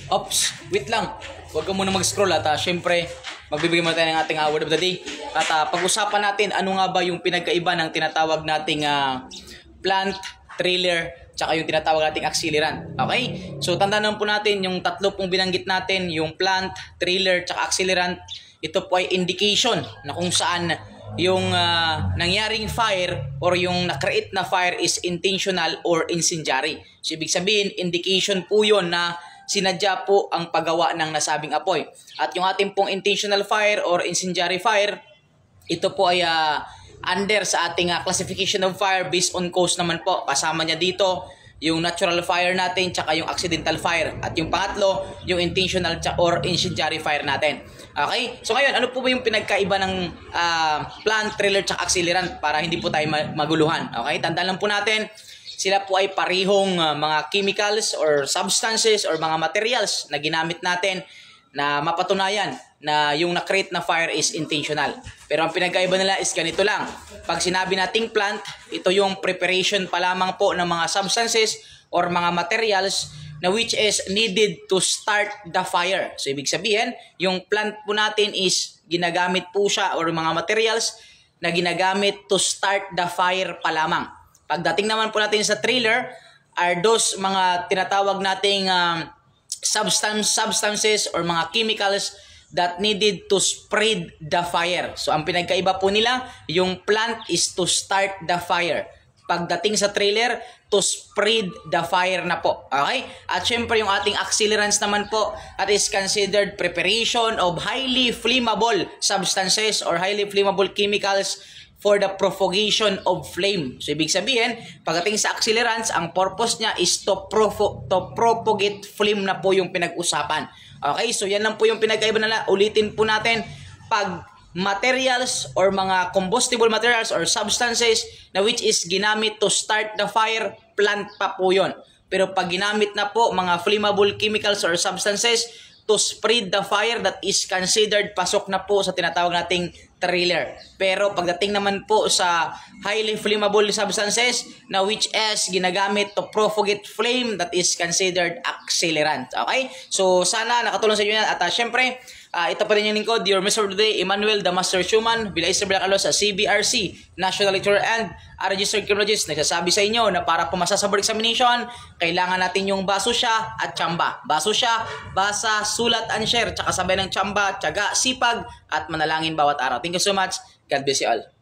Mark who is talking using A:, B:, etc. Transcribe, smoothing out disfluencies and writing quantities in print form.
A: Ops, wait lang. Huwag ka muna mag-scroll at syempre, magbibigay muna tayo ng ating word of the day. At pag-usapan natin ano nga ba yung pinagkaiba ng tinatawag nating plant, trailer, tsaka yung tinatawag nating accelerant. Okay? So tandaan po natin yung tatlo pong binanggit natin, yung plant, trailer, tsaka accelerant. Ito po ay indication na kung saan yung nangyaring fire or yung na-create na fire is intentional or incendiary. So ibig sabihin, indication po yun na sinadya po ang paggawa ng nasabing apoy. At yung ating pong intentional fire or incendiary fire, ito po ay under sa ating classification of fire based on cause naman po. Kasama niya dito yung natural fire natin tsaka yung accidental fire. At yung pangatlo, yung intentional or incendiary fire natin. Okay? So ngayon, ano po ba yung pinagkaiba ng plant, trailer tsaka accelerant para hindi po tayo maguluhan? Okay? Tandaan lang po natin, sila po ay parihong mga chemicals or substances or mga materials na ginamit natin na mapatunayan na yung na-create na fire is intentional. Pero ang pinagkaiba nila is ganito lang. Pag sinabi nating plant, ito yung preparation pa lamang po ng mga substances or mga materials na which is needed to start the fire. So ibig sabihin, yung plant po natin is ginagamit po siya or mga materials na ginagamit to start the fire pa lamang. Pagdating naman po natin sa trailer, are those mga tinatawag nating substances or mga chemicals that needed to spread the fire. So ang pinagkaiba po nila, yung plant is to start the fire. Pagdating sa trailer, to spread the fire na po. Okay? At syempre yung ating accelerants naman po, that is considered preparation of highly flammable substances or highly flammable chemicals for the propagation of flame. So ibig sabihin, pagdating sa accelerants, ang purpose niya is to propagate flame na po yung pinag-usapan. Okay, so yan lang po yung pinagkaiba nila. Ulitin po natin, pag materials or mga combustible materials or substances na which is ginamit to start the fire, plant pa po yun. Pero pag ginamit na po mga flammable chemicals or substances to spread the fire, that is considered pasok na po sa tinatawag nating trailer. Pero pagdating naman po sa highly flammable substances na which is ginagamit to propagate flame, that is considered accelerant. Okay? So sana nakatulong sa inyo yan. At syempre, ito pa rin yung lingkod, your Mr. Today, Emmanuel the Master Schumann, Villaisir Bilacalo sa CBRC, National Lecturer and Registered Criminologist. Nagsasabi sa inyo na para pumasa sa board examination, kailangan natin yung baso siya at tsamba. Baso siya, basa, sulat, and share. Tsaka sabay ng tsamba, tiyaga, sipag, at manalangin bawat araw. Thank you so much. God bless you all.